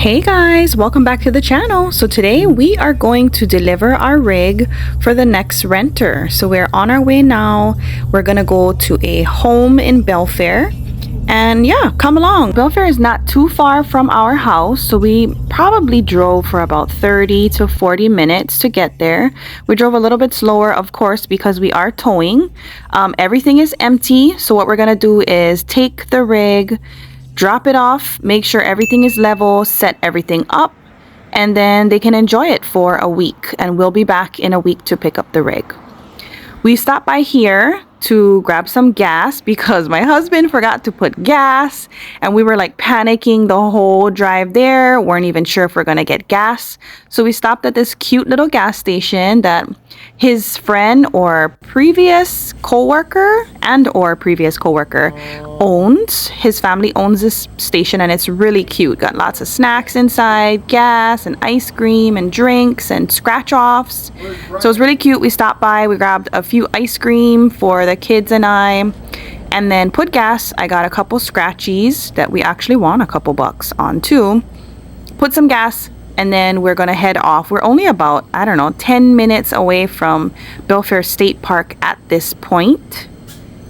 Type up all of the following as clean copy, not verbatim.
Hey guys, welcome back to the channel. So today we are going to deliver our rig for the next renter. So we're on our way now. We're gonna go to a home in Belfair, and yeah, come along. Belfair is not too far from our house, so we probably drove for about 30 to 40 minutes to get there. We drove a little bit slower, of course, because we are towing. Everything is empty, so what we're gonna do is take the rig, drop it off, make sure everything is level, set everything up, and then they can enjoy it for a week, and we'll be back in a week to pick up the rig. We stopped by here to grab some gas because my husband forgot to put gas, and we were like panicking the whole drive there, weren't even sure if we're gonna get gas. So we stopped at this cute little gas station that his friend or previous co-worker owns. His family owns this station, and it's really cute. Got lots of snacks inside, gas and ice cream and drinks and scratch offs. So it's really cute. We stopped by, we grabbed a few ice cream for the kids and I, and then put gas. I got a couple scratchies that we actually won a couple bucks on too. Put some gas, and then we're gonna head off. We're only about, I don't know, 10 minutes away from Belfair State Park at this point,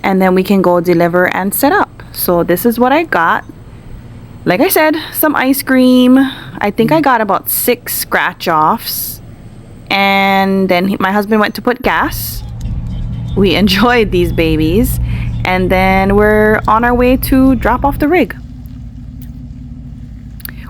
and then we can go deliver and set up. So this is what I got. Like I said, some ice cream. I think I got about 6 scratch offs, and then my husband went to put gas. We enjoyed these babies, and then we're on our way to drop off the rig.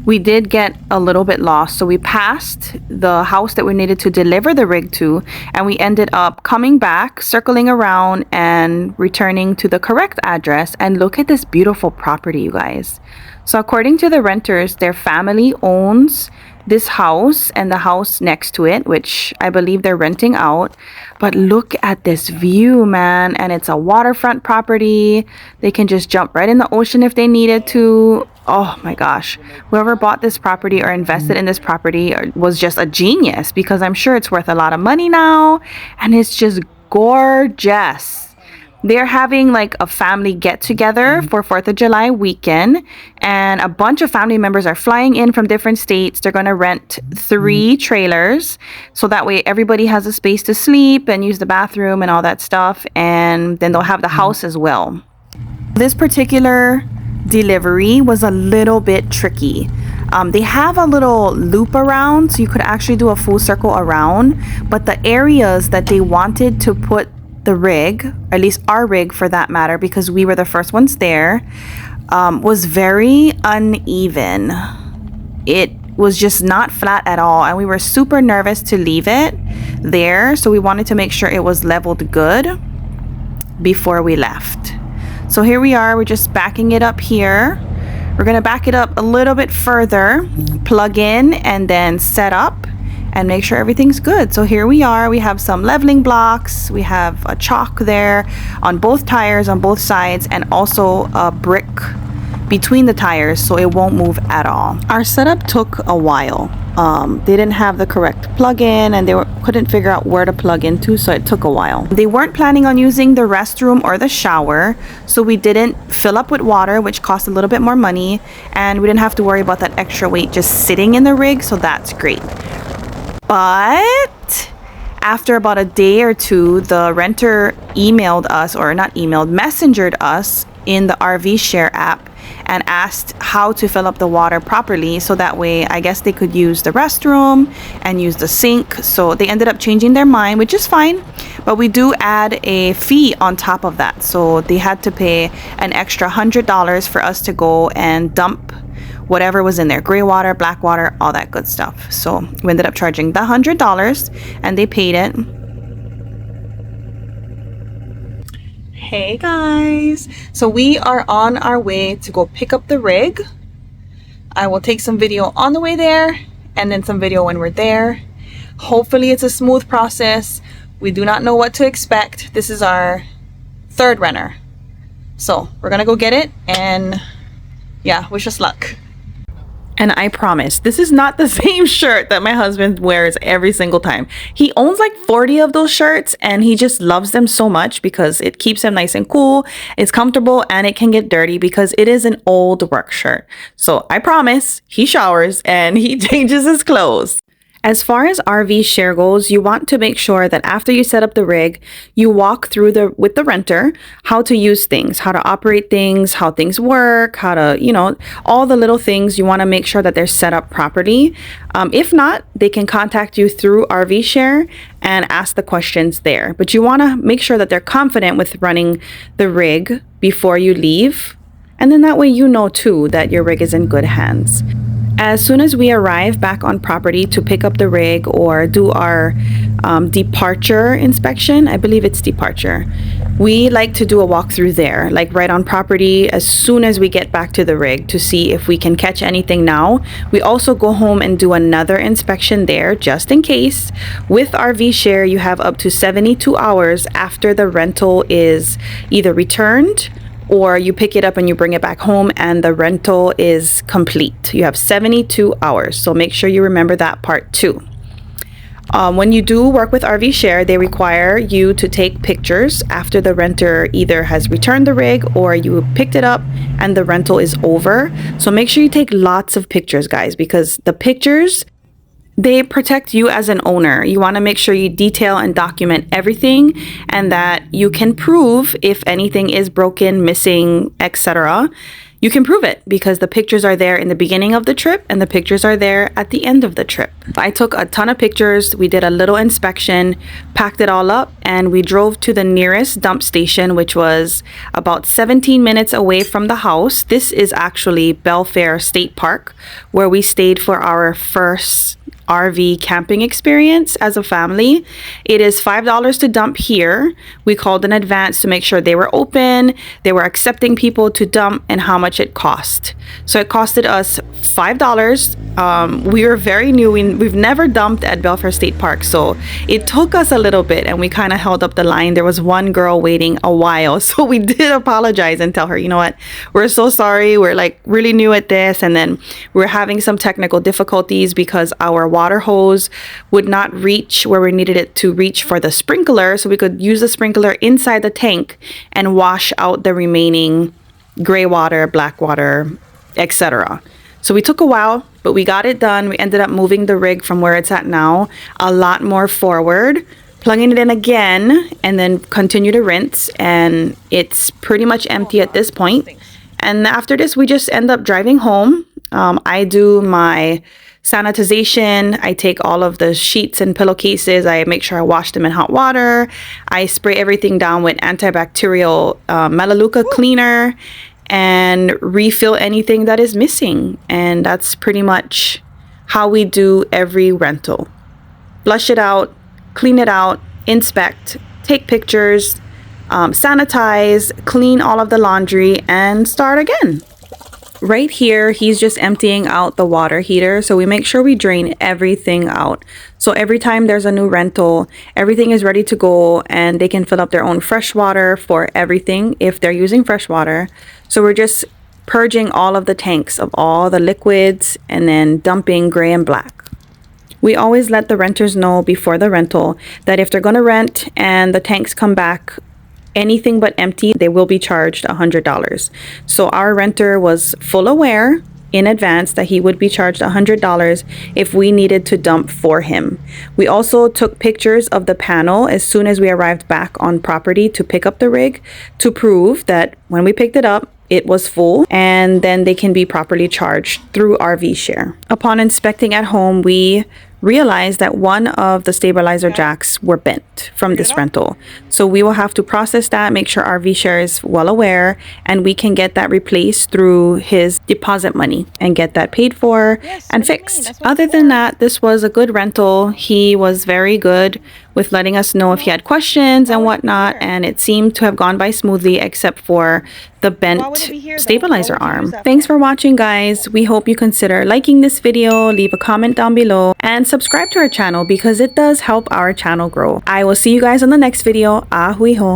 We did get a little bit lost, so we passed the house that we needed to deliver the rig to, and we ended up coming back, circling around, and returning to the correct address. And look at this beautiful property, you guys. So according to the renters, their family owns this house and the house next to it, which I believe they're renting out. But look at this view, man. And it's a waterfront property. They can just jump right in the ocean if they needed to. Oh my gosh, whoever bought this property or invested in this property was just a genius, because I'm sure it's worth a lot of money now, and it's just gorgeous. They're having like a family get together for 4th of July weekend, and a bunch of family members are flying in from different states. They're going to rent 3 trailers, so that way everybody has a space to sleep and use the bathroom and all that stuff, and then they'll have the house as well. This particular delivery was a little bit tricky. They have a little loop around, so you could actually do a full circle around, but the areas that they wanted to put the rig, or at least our rig for that matter, because we were the first ones there, was very uneven. It was just not flat at all, and we were super nervous to leave it there, so we wanted to make sure it was leveled good before we left. So here we are, we're just backing it up here. We're gonna back it up a little bit further, plug in, and then set up and make sure everything's good. So here we are, we have some leveling blocks, we have a chalk there on both tires on both sides, and also a brick between the tires so it won't move at all. Our setup took a while. They didn't have the correct plug-in, and they couldn't figure out where to plug into, so it took a while. They weren't planning on using the restroom or the shower, so we didn't fill up with water, which cost a little bit more money, and we didn't have to worry about that extra weight just sitting in the rig, so that's great. But after about a day or two, the renter emailed us, or not emailed, messengered us in the Rvshare app and asked how to fill up the water properly, so that way I guess they could use the restroom and use the sink. So they ended up changing their mind, which is fine, but we do add a fee on top of that. So they had to pay an extra $100 for us to go and dump whatever was in there, gray water, black water, all that good stuff. So we ended up charging the $100, and they paid it. Hey guys, so we are on our way to go pick up the rig. I will take some video on the way there, and then some video when we're there. Hopefully it's a smooth process. We do not know what to expect. This is our 3rd renter, so we're gonna go get it, and yeah, wish us luck. And I promise, this is not the same shirt that my husband wears every single time. He owns like 40 of those shirts and he just loves them so much because it keeps him nice and cool, it's comfortable, and it can get dirty because it is an old work shirt. So I promise, he showers and he changes his clothes. As far as Rvshare goes, you want to make sure that after you set up the rig, you walk through with the renter how to use things, how to operate things, how things work, how to, you know, all the little things. You want to make sure that they're set up properly. If not, they can contact you through Rvshare and ask the questions there. But you want to make sure that they're confident with running the rig before you leave. And then that way you know too that your rig is in good hands. As soon as we arrive back on property to pick up the rig or do our departure inspection, I believe it's departure, we like to do a walkthrough there, like right on property as soon as we get back to the rig to see if we can catch anything now. We also go home and do another inspection there just in case. With Rvshare, you have up to 72 hours after the rental is either returned or you pick it up and you bring it back home and the rental is complete. You have 72 hours. So make sure you remember that part too. When you do work with Rvshare, they require you to take pictures after the renter either has returned the rig or you picked it up and the rental is over. So make sure you take lots of pictures, guys, because the pictures, they protect you as an owner. You want to make sure you detail and document everything and that you can prove if anything is broken, missing, etc. You can prove it because the pictures are there in the beginning of the trip and the pictures are there at the end of the trip. I took a ton of pictures. We did a little inspection, packed it all up, and we drove to the nearest dump station, which was about 17 minutes away from the house. This is actually Belfair State Park, where we stayed for our first RV camping experience as a family. It is $5 to dump here. We called in advance to make sure they were open, they were accepting people to dump, and how much it cost. So it costed us $5. We were very new. We've never dumped at Belfair State Park, so it took us a little bit and we kind of held up the line. There was one girl waiting a while, so we did apologize and tell her, you know what, we're so sorry, we're like really new at this, and then we're having some technical difficulties because our water hose would not reach where we needed it to reach for the sprinkler, so we could use the sprinkler inside the tank and wash out the remaining gray water, black water, etc. So we took a while, but we got it done. We ended up moving the rig from where it's at now a lot more forward, plugging it in again, and then continue to rinse, and it's pretty much empty at this point. And after this, we just end up driving home. I do my sanitization. I take all of the sheets and pillowcases. I make sure I wash them in hot water. I spray everything down with antibacterial Melaleuca cleaner and refill anything that is missing. And that's pretty much how we do every rental. Flush it out, clean it out, inspect, take pictures, sanitize, clean all of the laundry, and start again. Right here, he's just emptying out the water heater. So we make sure we drain everything out. So every time there's a new rental, everything is ready to go and they can fill up their own fresh water for everything if they're using fresh water. So we're just purging all of the tanks of all the liquids and then dumping gray and black. We always let the renters know before the rental that if they're going to rent and the tanks come back anything but empty, they will be charged $100. So our renter was full aware in advance that he would be charged $100 if we needed to dump for him. We also took pictures of the panel as soon as we arrived back on property to pick up the rig to prove that when we picked it up, it was full, and then they can be properly charged through Rvshare. Upon inspecting at home, we realized that one of the stabilizer jacks were bent from this rental. So we will have to process that, make sure Rvshare is well aware, and we can get that replaced through his deposit money and get that paid for and fixed. Other than that, this was a good rental. He was very good with letting us know if he had questions and whatnot, and it seemed to have gone by smoothly except for the bent stabilizer arm. Thanks for watching, guys. We hope you consider liking this video, leave a comment down below, and subscribe to our channel because it does help our channel grow. I will see you guys on the next video. Ahui ho.